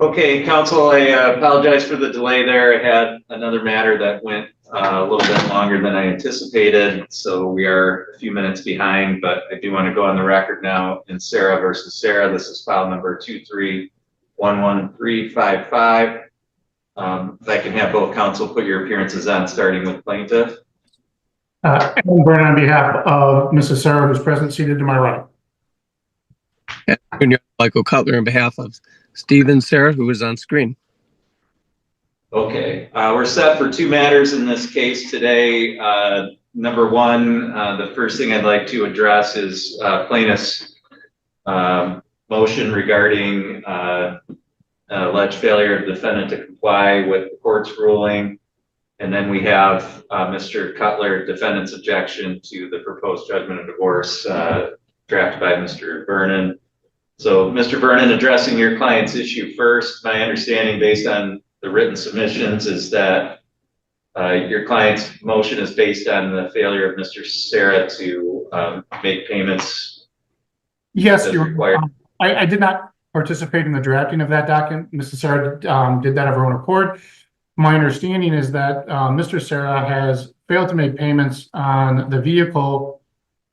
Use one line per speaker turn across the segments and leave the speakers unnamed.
Okay, council, I apologize for the delay there. I had another matter that went a little bit longer than I anticipated, so we are a few minutes behind, but I do want to go on the record now in Sarah versus Sarah. This is file number 2311355. If I can have both council put your appearances on, starting with plaintiff.
Alan Byrne on behalf of Mrs. Sarah, who's present, seated to my right.
Michael Cutler on behalf of Stephen Sarah, who is on screen.
Okay, we're set for two matters in this case today. Number one, the first thing I'd like to address is plaintiff's motion regarding alleged failure of defendant to comply with the court's ruling. And then we have Mr. Cutler, defendant's objection to the proposed judgment of divorce drafted by Mr. Vernon. So Mr. Vernon, addressing your client's issue first, my understanding based on the written submissions is that your client's motion is based on the failure of Mr. Sarah to make payments.
Yes, I did not participate in the drafting of that document. Mrs. Sarah did that of her own accord. My understanding is that Mr. Sarah has failed to make payments on the vehicle.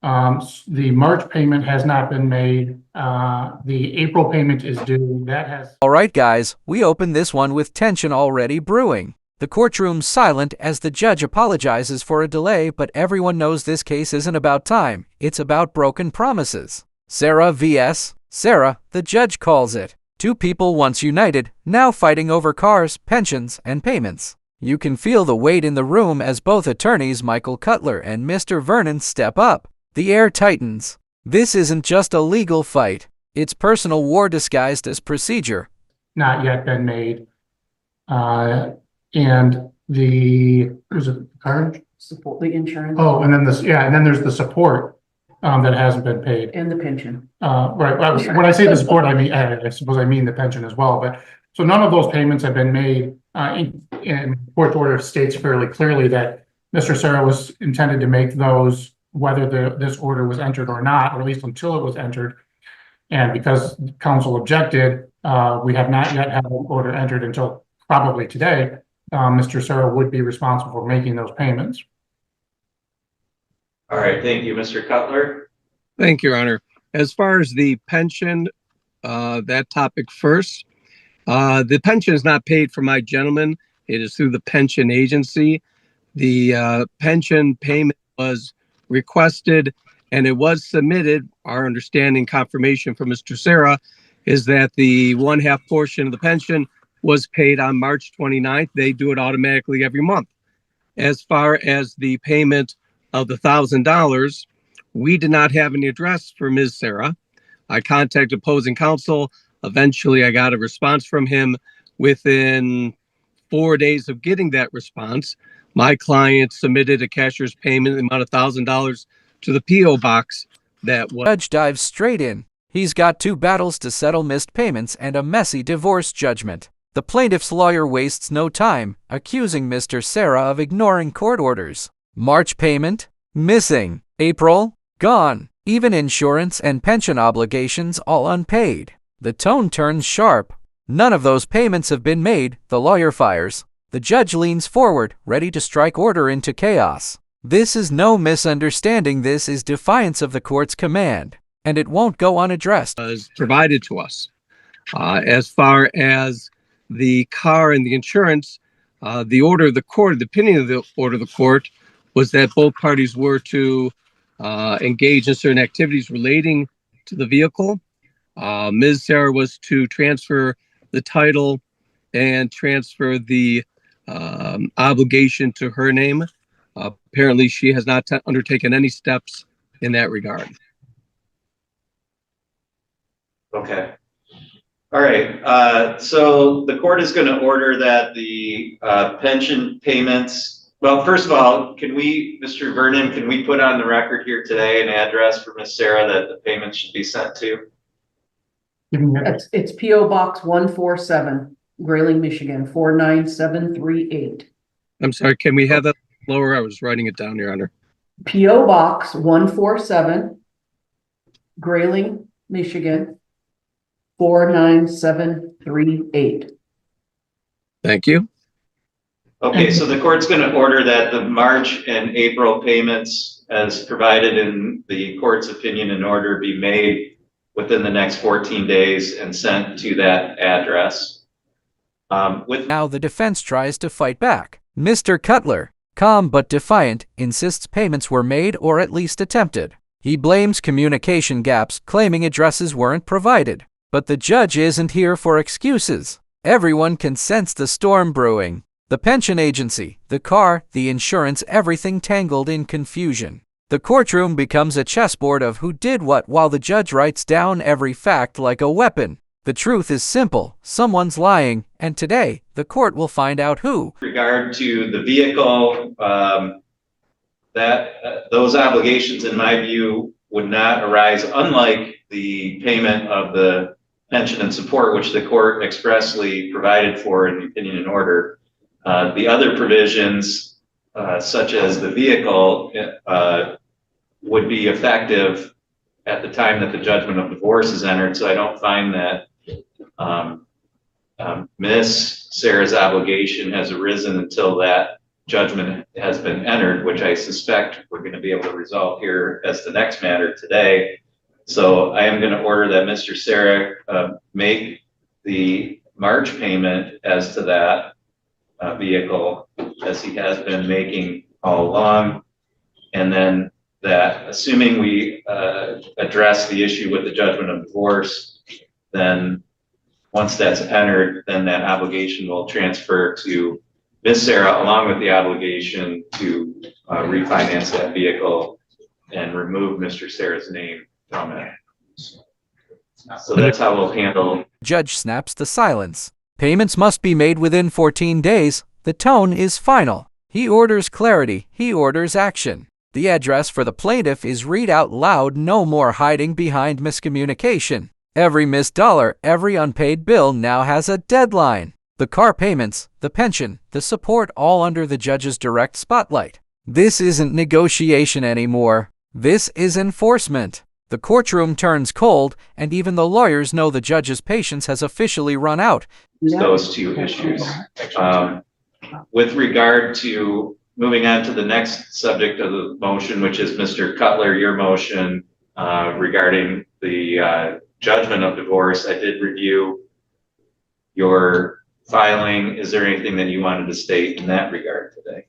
The March payment has not been made. The April payment is due.
All right, guys, we opened this one with tension already brewing. The courtroom's silent as the judge apologizes for a delay, but everyone knows this case isn't about time. It's about broken promises. Sarah vs. Sarah, the judge calls it. Two people once united, now fighting over cars, pensions, and payments. You can feel the weight in the room as both attorneys Michael Cutler and Mr. Vernon step up. The air tightens. This isn't just a legal fight. It's personal war disguised as procedure.
Not yet been made. And there's a card?
Support the insurance.
Oh, and then and then there's the support that hasn't been paid.
And the pension.
Right. When I say the support, I suppose I mean the pension as well. But so none of those payments have been made. In court order states fairly clearly that Mr. Sarah was intended to make those whether this order was entered or not, or at least until it was entered. And because counsel objected, we have not yet had an order entered until probably today. Mr. Sarah would be responsible for making those payments.
All right, thank you, Mr. Cutler.
Thank you, Your Honor. As far as the pension, that topic first, the pension is not paid for my gentleman. It is through the pension agency. The pension payment was requested and it was submitted. Our understanding confirmation from Mr. Sarah is that the 1/2 portion of the pension was paid on March 29th. They do it automatically every month. As far as the payment of the $1,000, we did not have any address for Ms. Sarah. I contacted opposing counsel. Eventually, I got a response from him within 4 days of getting that response. My client submitted a cashier's payment in the amount of $1,000 to the P.O. box that was.
Judge dives straight in. He's got two battles to settle missed payments and a messy divorce judgment. The plaintiff's lawyer wastes no time, accusing Mr. Sarah of ignoring court orders. March payment? Missing. April? Gone. Even insurance and pension obligations all unpaid. The tone turns sharp. None of those payments have been made, the lawyer fires. The judge leans forward, ready to strike order into chaos. This is no misunderstanding, this is defiance of the court's command, and it won't go unaddressed.
Was provided to us. As far as the car and the insurance, the order of the court, the opinion of the order of the court was that both parties were to engage in certain activities relating to the vehicle. Ms. Sarah was to transfer the title and transfer the obligation to her name. Apparently, she has not undertaken any steps in that regard.
Okay. All right. So the court is going to order that the pension payments. Well, first of all, can we, Mr. Vernon, can we put on the record here today an address for Ms. Sarah that the payment should be sent to?
It's P.O. Box 147, Grayling, Michigan, 49738.
I'm sorry, can we have that lower? I was writing it down, Your Honor.
P.O. Box 147, Grayling, Michigan, 49738.
Thank you.
Okay, so the court's going to order that the March and April payments as provided in the court's opinion and order be made within the next 14 days and sent to that address.
Now the defense tries to fight back. Mr. Cutler, calm but defiant, insists payments were made or at least attempted. He blames communication gaps, claiming addresses weren't provided. But the judge isn't here for excuses. Everyone can sense the storm brewing. The pension agency, the car, the insurance, everything tangled in confusion. The courtroom becomes a chessboard of who did what while the judge writes down every fact like a weapon. The truth is simple. Someone's lying, and today, the court will find out who.
With regard to the vehicle, those obligations, in my view, would not arise, unlike the payment of the pension and support, which the court expressly provided for in the opinion and order. The other provisions, such as the vehicle, would be effective at the time that the judgment of divorce is entered. So I don't find that Miss Sarah's obligation has arisen until that judgment has been entered, which I suspect we're going to be able to resolve here as the next matter today. So I am going to order that Mr. Sarah make the March payment as to that vehicle, as he has been making all along, and then that, assuming we address the issue with the judgment of divorce, then once that's entered, then that obligation will transfer to Ms. Sarah, along with the obligation to refinance that vehicle and remove Mr. Sarah's name from it. So that's how we'll handle.
Judge snaps the silence. Payments must be made within 14 days. The tone is final. He orders clarity. He orders action. The address for the plaintiff is read out loud. No more hiding behind miscommunication. Every missed dollar, every unpaid bill now has a deadline. The car payments, the pension, the support, all under the judge's direct spotlight. This isn't negotiation anymore. This is enforcement. The courtroom turns cold, and even the lawyers know the judge's patience has officially run out.
Those two issues. With regard to moving on to the next subject of the motion, which is Mr. Cutler, your motion regarding the judgment of divorce, I did review your filing. Is there anything that you wanted to state in that regard today?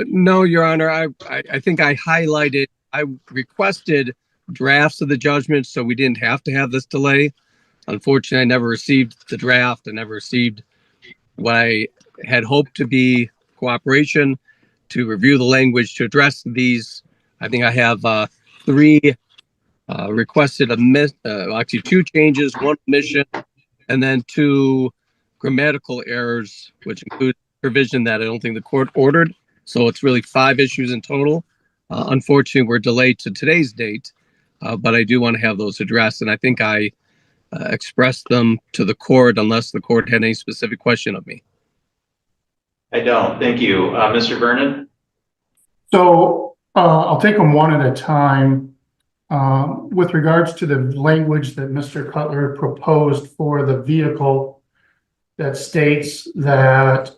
No, Your Honor. I think I highlighted, I requested drafts of the judgment so we didn't have to have this delay. Unfortunately, I never received the draft. I never received what I had hoped to be cooperation to review the language to address these. I think I have three requested, actually two changes, one omission, and then two grammatical errors, which include provision that I don't think the court ordered. So it's really 5 issues in total. Unfortunately, we're delayed to today's date, but I do want to have those addressed. And I think I expressed them to the court unless the court had any specific question of me.
I don't. Thank you. Mr. Vernon?
So I'll take them one at a time. With regards to the language that Mr. Cutler proposed for the vehicle that states that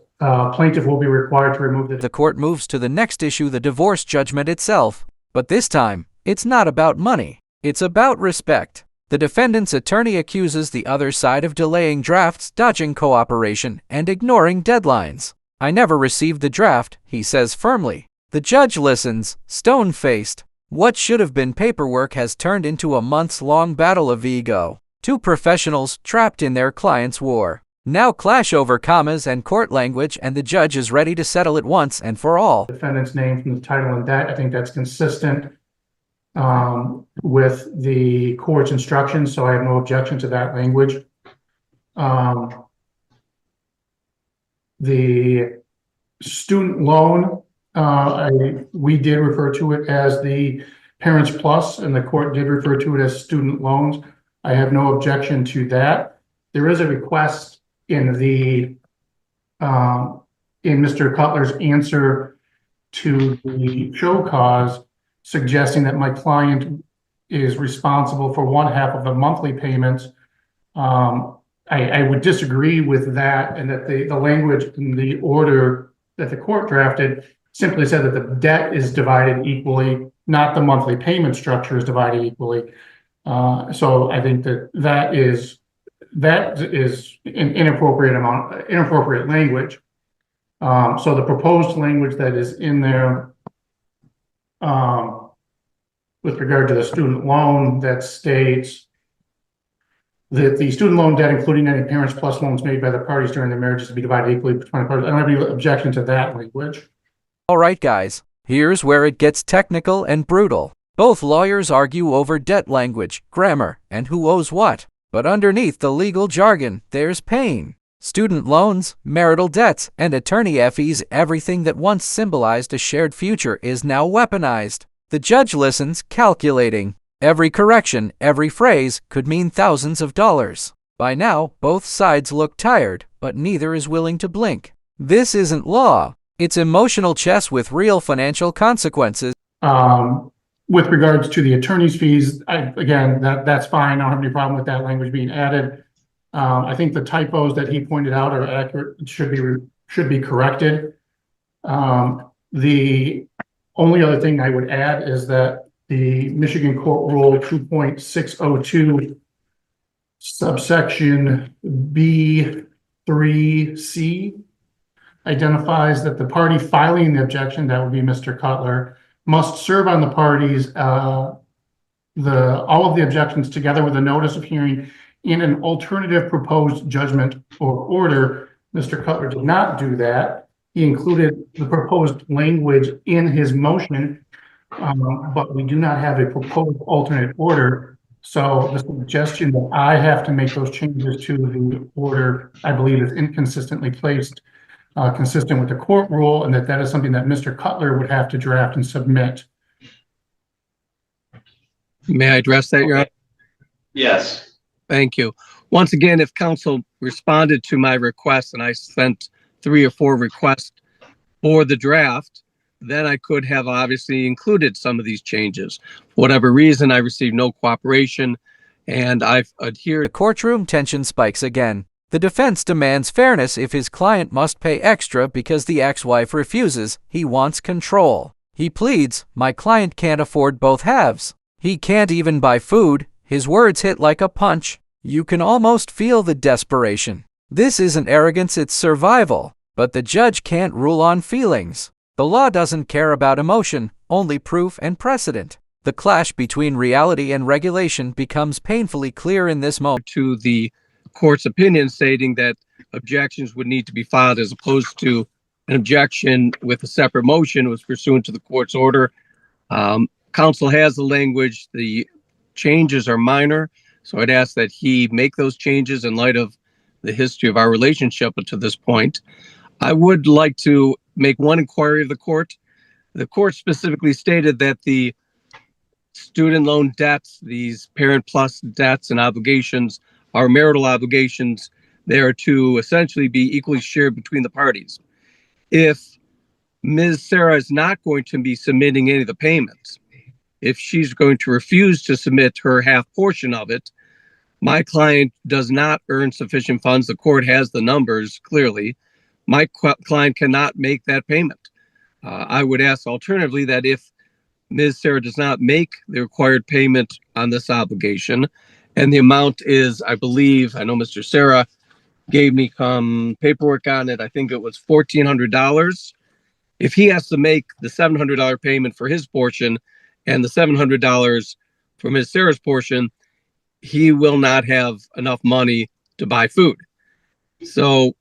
plaintiff will be required to remove
The court moves to the next issue, the divorce judgment itself. But this time, it's not about money. It's about respect. The defendant's attorney accuses the other side of delaying drafts, dodging cooperation, and ignoring deadlines. I never received the draft, he says firmly. The judge listens, stone-faced. What should have been paperwork has turned into a months-long battle of ego. Two professionals trapped in their client's war now clash over commas and court language, and the judge is ready to settle it once and for all.
Defendant's name from the title and that. I think that's consistent with the court's instructions, so I have no objection to that language. The student loan, we did refer to it as the Parents Plus, and the court did refer to it as student loans. I have no objection to that. There is a request in the in Mr. Cutler's answer to the show cause, suggesting that my client is responsible for 1/2 of the monthly payments I would disagree with that, and that the language in the order that the court drafted simply said that the debt is divided equally, not the monthly payment structure is divided equally. So I think that is an inappropriate language. So the proposed language that is in there, with regard to the student loan, that states that the student loan debt, including any parents plus loans made by the parties during the marriage, is to be divided equally between the parties. I don't have any objection to that language.
All right, guys, here's where it gets technical and brutal. Both lawyers argue over debt language, grammar, and who owes what. But underneath the legal jargon, there's pain. Student loans, marital debts, and attorney fees, everything that once symbolized a shared future is now weaponized. The judge listens, calculating. Every correction, every phrase could mean thousands of dollars. By now, both sides look tired, but neither is willing to blink. This isn't law. It's emotional chess with real financial consequences.
With regards to the attorney's fees, that's fine. I don't have any problem with that language being added. I think the typos that he pointed out are accurate, should be corrected. The only other thing I would add is that the Michigan Court Rule 2.602 subsection B3C identifies that the party filing the objection, that would be Mr. Cutler, must serve on the parties all of the objections together with a notice of hearing in an alternative proposed judgment or order. Mr. Cutler did not do that. He included the proposed language in his motion, but we do not have a proposed alternate order. So the suggestion that I have to make those changes to the order, I believe, is inconsistently placed, consistent with the court rule, and that is something that Mr. Cutler would have to draft and submit.
May I address that, Your Honor?
Yes.
Thank you. Once again, if counsel responded to my request, and I sent 3 or 4 requests for the draft, then I could have obviously included some of these changes. For whatever reason, I received no cooperation, and I've adhered.
The courtroom tension spikes again. The defense demands fairness if his client must pay extra because the ex-wife refuses. He wants control. He pleads, "My client can't afford both halves. He can't even buy food." His words hit like a punch. You can almost feel the desperation. This isn't arrogance, it's survival. But the judge can't rule on feelings. The law doesn't care about emotion, only proof and precedent. The clash between reality and regulation becomes painfully clear in this moment.
To the court's opinion stating that objections would need to be filed as opposed to an objection with a separate motion was pursuant to the court's order. Counsel has the language. The changes are minor, so I'd ask that he make those changes in light of the history of our relationship up to this point. I would like to make one inquiry of the court. The court specifically stated that the student loan debts, these parent plus debts and obligations, are marital obligations. They are to essentially be equally shared between the parties. If Ms. Sarah is not going to be submitting any of the payments, if she's going to refuse to submit her half portion of it, my client does not earn sufficient funds. The court has the numbers clearly. My client cannot make that payment. I would ask alternatively that if Ms. Sarah does not make the required payment on this obligation, and the amount is, I believe, I know Mr. Sarah gave me some paperwork on it. I think it was $1,400. If he has to make the $700 payment for his portion and the $700 for Ms. Sarah's portion, he will not have enough money to buy food. So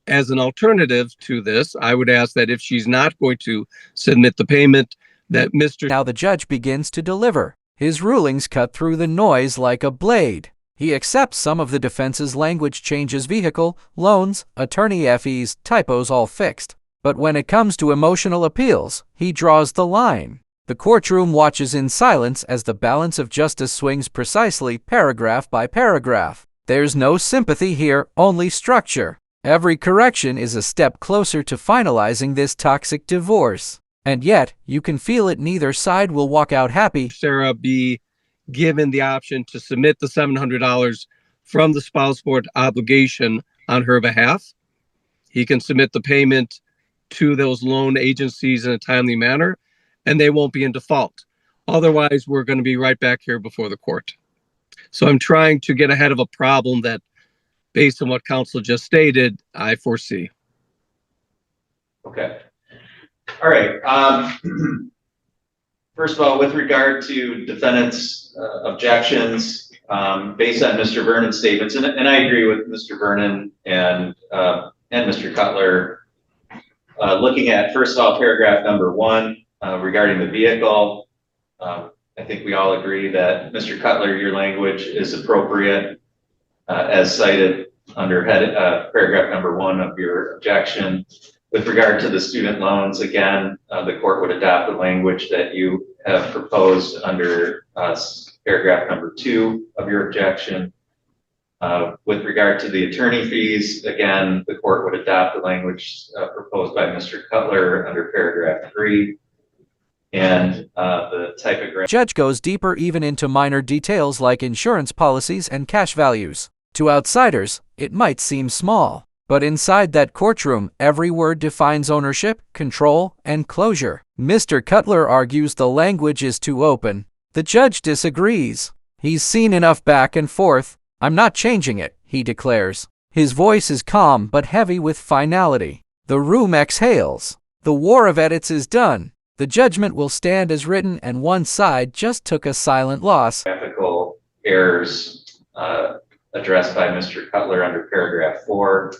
as an alternative to this, I would ask that if she's not going to submit the payment, that Mr.
Now the judge begins to deliver. His rulings cut through the noise like a blade. He accepts some of the defense's language changes: vehicle, loans, attorney fees, typos all fixed. But when it comes to emotional appeals, he draws the line. The courtroom watches in silence as the balance of justice swings precisely paragraph by paragraph. There's no sympathy here, only structure. Every correction is a step closer to finalizing this toxic divorce. And yet, you can feel it, neither side will walk out happy.
Sarah be given the option to submit the $700 from the spouse support obligation on her behalf. He can submit the payment to those loan agencies in a timely manner, and they won't be in default. Otherwise, we're going to be right back here before the court. So I'm trying to get ahead of a problem that, based on what counsel just stated, I foresee.
Okay. All right. First of all, with regard to defendant's objections, based on Mr. Vernon's statements, and I agree with Mr. Vernon and Mr. Cutler, looking at, first of all, paragraph number 1 regarding the vehicle, I think we all agree that, Mr. Cutler, your language is appropriate as cited under paragraph number 1 of your objection. With regard to the student loans, again, the court would adopt the language that you have proposed under paragraph number 2 of your objection. With regard to the attorney fees, again, the court would adopt the language proposed by Mr. Cutler under paragraph 3. And the type of grant.
Judge goes deeper even into minor details like insurance policies and cash values. To outsiders, it might seem small, but inside that courtroom, every word defines ownership, control, and closure. Mr. Cutler argues the language is too open. The judge disagrees. He's seen enough back and forth. I'm not changing it, he declares. His voice is calm but heavy with finality. The room exhales. The war of edits is done. The judgment will stand as written, and one side just took a silent loss.
Ethical errors addressed by Mr. Cutler under paragraph 4.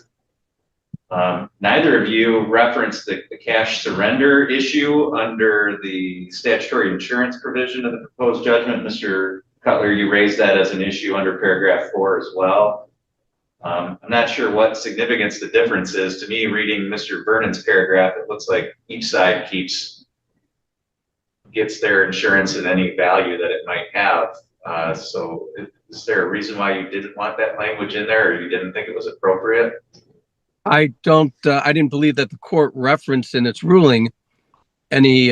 Neither of you referenced the cash surrender issue under the statutory insurance provision of the proposed judgment. Mr. Cutler, you raised that as an issue under paragraph 4 as well. I'm not sure what significance the difference is. To me, reading Mr. Vernon's paragraph, it looks like each side gets their insurance at any value that it might have. So is there a reason why you didn't want that language in there, or you didn't think it was appropriate?
I didn't believe that the court referenced in its ruling any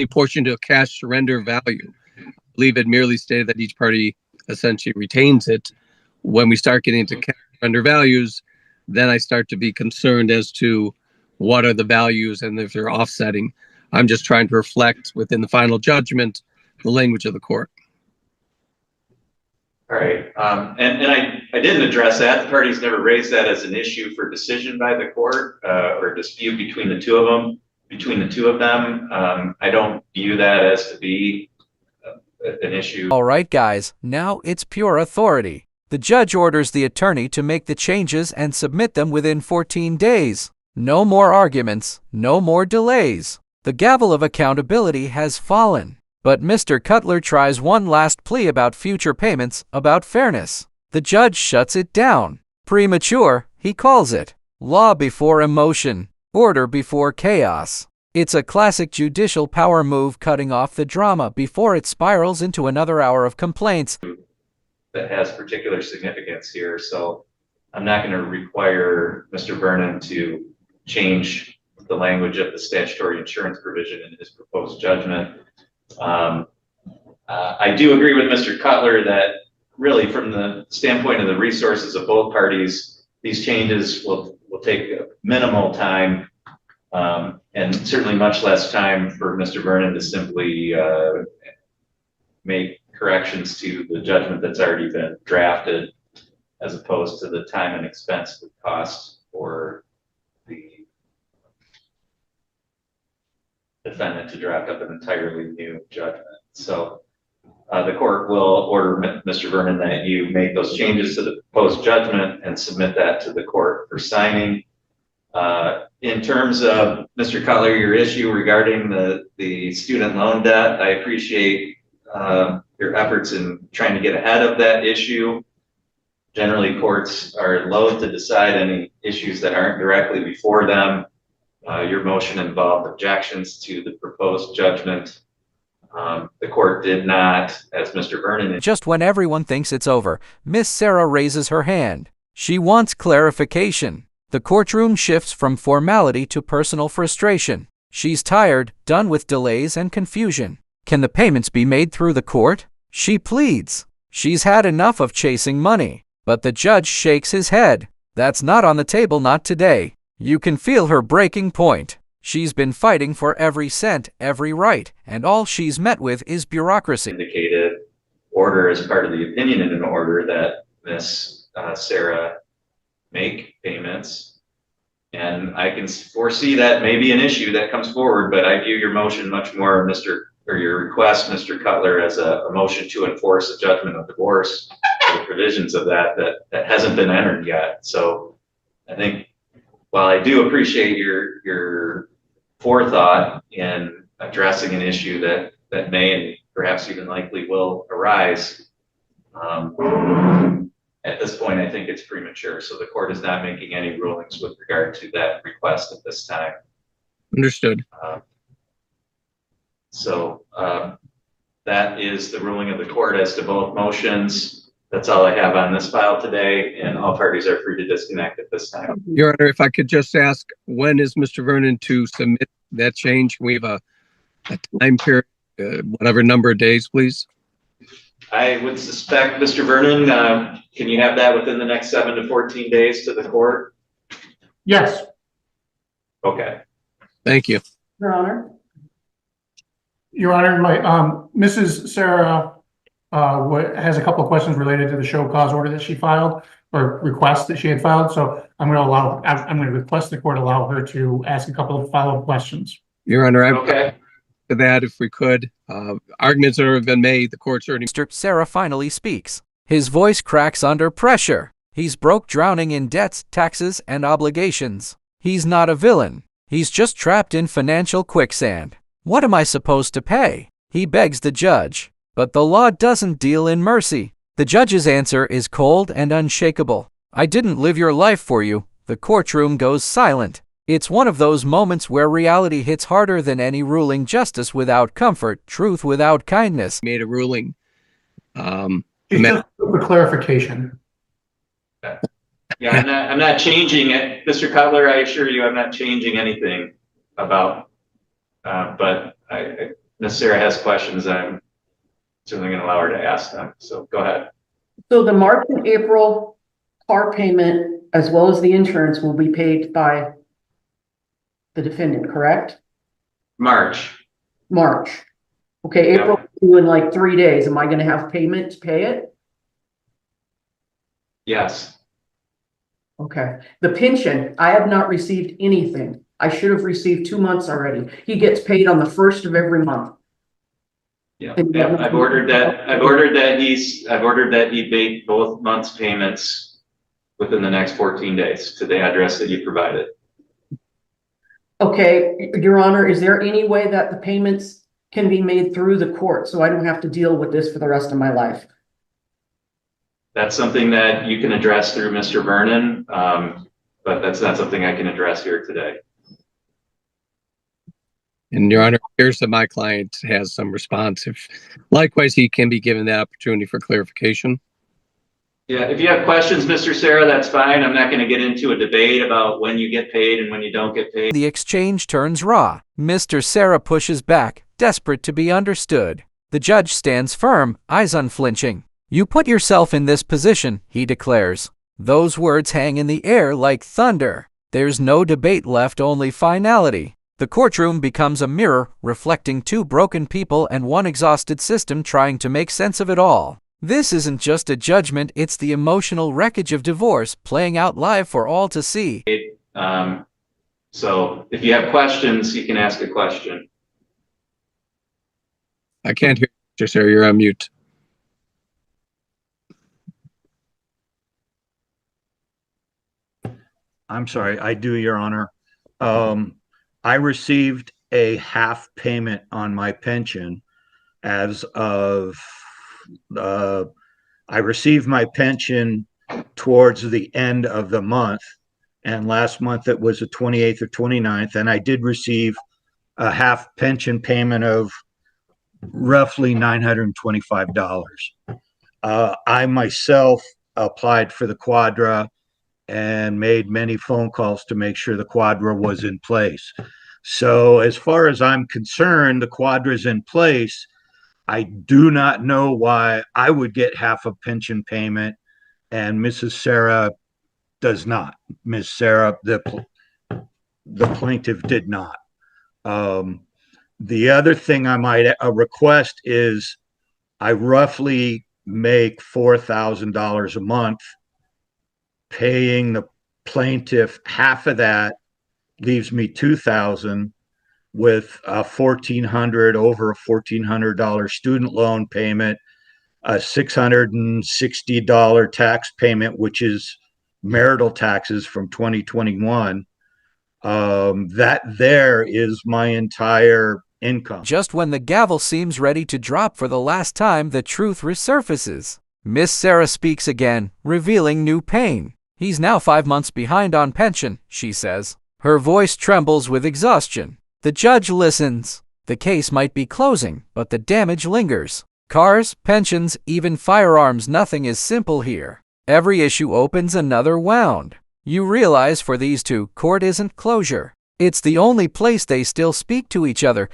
portion to a cash surrender value. I believe it merely stated that each party essentially retains it. When we start getting into cash surrender values, then I start to be concerned as to what are the values and if they're offsetting. I'm just trying to reflect within the final judgment the language of the court.
All right. And I didn't address that. The parties never raised that as an issue for decision by the court or dispute between the two of them. I don't view that as to be an issue.
All right, guys, now it's pure authority. The judge orders the attorney to make the changes and submit them within 14 days. No more arguments, no more delays. The gavel of accountability has fallen. But Mr. Cutler tries one last plea about future payments, about fairness. The judge shuts it down. Premature, he calls it. Law before emotion. Order before chaos. It's a classic judicial power move, cutting off the drama before it spirals into another hour of complaints.
That has particular significance here. So I'm not going to require Mr. Vernon to change the language of the statutory insurance provision in his proposed judgment. I do agree with Mr. Cutler that really from the standpoint of the resources of both parties, these changes will take minimal time and certainly much less time for Mr. Vernon to simply make corrections to the judgment that's already been drafted, as opposed to the time and expense that cost for the defendant to draft up an entirely new judgment. So the court will order Mr. Vernon that you make those changes to the proposed judgment and submit that to the court for signing. In terms of Mr. Cutler, your issue regarding the student loan debt, I appreciate your efforts in trying to get ahead of that issue. Generally, courts are loath to decide any issues that aren't directly before them. Your motion involved objections to the proposed judgment. The court did not, as Mr. Vernon.
Just when everyone thinks it's over, Miss Sarah raises her hand. She wants clarification. The courtroom shifts from formality to personal frustration. She's tired, done with delays and confusion. Can the payments be made through the court? She pleads. She's had enough of chasing money. But the judge shakes his head. That's not on the table, not today. You can feel her breaking point. She's been fighting for every cent, every right, and all she's met with is bureaucracy.
Indicated order as part of the opinion in an order that Miss Sarah make payments. And I can foresee that may be an issue that comes forward, but I view your motion much more, your request, Mr. Cutler, as a motion to enforce a judgment of divorce, the provisions of that hasn't been entered yet. So I think while I do appreciate your forethought in addressing an issue that may and perhaps even likely will arise, at this point, I think it's premature. So the court is not making any rulings with regard to that request at this time.
Understood.
That is the ruling of the court as to both motions. That's all I have on this file today, and all parties are free to disconnect at this time.
Your Honor, if I could just ask, when is Mr. Vernon to submit that change? Can we have a time period, whatever number of days, please?
I would suspect, Mr. Vernon, can you have that within the next 7 to 14 days to the court?
Yes.
Okay.
Thank you.
Your Honor.
Your Honor, my, Mrs. Sarah, has a couple of questions related to the show cause order that she filed, or request that she had filed. So I'm going to request the court allow her to ask a couple of follow-up questions.
Your Honor,
Okay.
to that, if we could, arguments that have been made, the court's already.
Mr. Sarah finally speaks. His voice cracks under pressure. He's broke, drowning in debts, taxes, and obligations. He's not a villain. He's just trapped in financial quicksand. What am I supposed to pay? He begs the judge. But the law doesn't deal in mercy. The judge's answer is cold and unshakable. I didn't live your life for you. The courtroom goes silent. It's one of those moments where reality hits harder than any ruling, justice without comfort, truth without kindness.
Made a ruling.
Just for clarification.
Yeah, I'm not changing it. Mr. Cutler, I assure you, I'm not changing anything about, but Ms. Sarah has questions. I'm certainly going to allow her to ask them. So go ahead.
So the March and April car payment, as well as the insurance, will be paid by the defendant, correct?
March.
Okay,
Yep.
April due in like 3 days. Am I gonna have payment to pay it?
Yes.
Okay, the pension, I have not received anything. I should have received 2 months already. He gets paid on the first of every month.
Yeah.
And
Yeah. I've ordered that he make both months' payments within the next 14 days to the address that you provided.
Okay, Your Honor, is there any way that the payments can be made through the court so I don't have to deal with this for the rest of my life?
That's something that you can address through Mr. Vernon, but that's not something I can address here today.
And Your Honor, it appears that my client has some response. If likewise, he can be given that opportunity for clarification.
Yeah, if you have questions, Mr. Sarah, that's fine. I'm not going to get into a debate about when you get paid and when you don't get paid.
The exchange turns raw. Mr. Sarah pushes back, desperate to be understood. The judge stands firm, eyes unflinching. You put yourself in this position, he declares. Those words hang in the air like thunder. There's no debate left, only finality. The courtroom becomes a mirror, reflecting two broken people and one exhausted system trying to make sense of it all. This isn't just a judgment, it's the emotional wreckage of divorce playing out live for all to see.
So if you have questions, you can ask a question.
I can't hear you, Mr. Sarah. You're on mute.
I'm sorry, I do, Your Honor. I received a half payment on my pension as of, I received my pension towards the end of the month. And last month it was the 28th or 29th. And I did receive a half pension payment of roughly $925. I myself applied for the Quadra and made many phone calls to make sure the Quadra was in place. So as far as I'm concerned, the Quadra is in place. I do not know why I would get half a pension payment and Mrs. Sarah does not. Miss Sarah, the plaintiff did not. The other thing I might request is I roughly make $4,000 a month. Paying the plaintiff half of that leaves me $2,000 with a over a $1,400 student loan payment, a $660 tax payment, which is marital taxes from 2021. That there is my entire income.
Just when the gavel seems ready to drop for the last time, the truth resurfaces. Miss Sarah speaks again, revealing new pain. He's now 5 months behind on pension, she says. Her voice trembles with exhaustion. The judge listens. The case might be closing, but the damage lingers. Cars, pensions, even firearms, nothing is simple here. Every issue opens another wound. You realize for these two, court isn't closure. It's the only place they still speak to each other.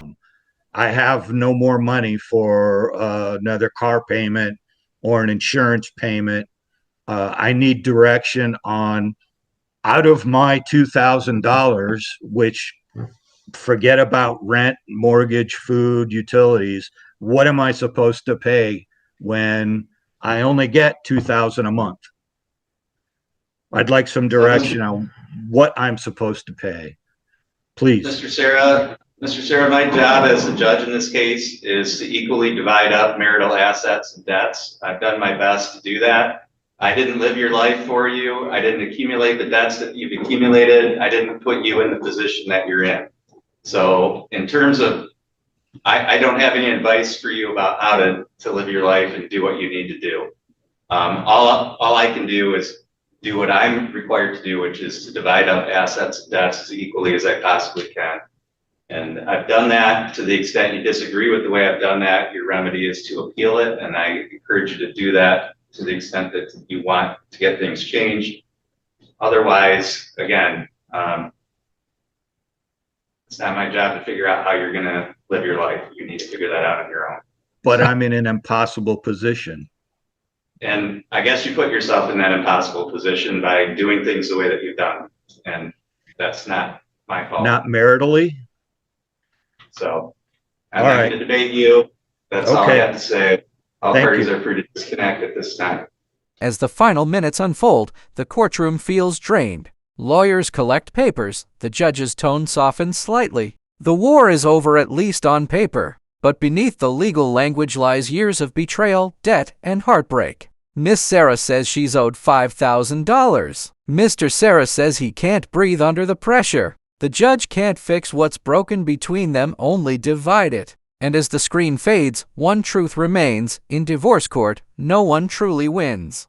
I have no more money for another car payment or an insurance payment. I need direction on, out of my $2,000, which forget about rent, mortgage, food, utilities, what am I supposed to pay when I only get $2,000 a month? I'd like some direction on what I'm supposed to pay, please.
Mr. Sarah, my job as the judge in this case is to equally divide up marital assets and debts. I've done my best to do that. I didn't live your life for you. I didn't accumulate the debts that you've accumulated. I didn't put you in the position that you're in. So in terms of, I don't have any advice for you about how to live your life and do what you need to do. All I can do is do what I'm required to do, which is to divide up assets and debts as equally as I possibly can. And I've done that. To the extent you disagree with the way I've done that, your remedy is to appeal it. And I encourage you to do that to the extent that you want to get things changed. Otherwise, again, it's not my job to figure out how you're going to live your life. You need to figure that out on your own.
But I'm in an impossible position.
And I guess you put yourself in that impossible position by doing things the way that you've done. And that's not my fault.
Not maritally?
So I'm
All
not
right.
going to debate you. That's all I
Okay.
have to say. All
Thank
parties
you.
are free to disconnect at this time.
As the final minutes unfold, the courtroom feels drained. Lawyers collect papers. The judge's tone softens slightly. The war is over, at least on paper. But beneath the legal language lies years of betrayal, debt, and heartbreak. Miss Sarah says she's owed $5,000. Mr. Sarah says he can't breathe under the pressure. The judge can't fix what's broken between them, only divide it. And as the screen fades, one truth remains: in divorce court, no one truly wins.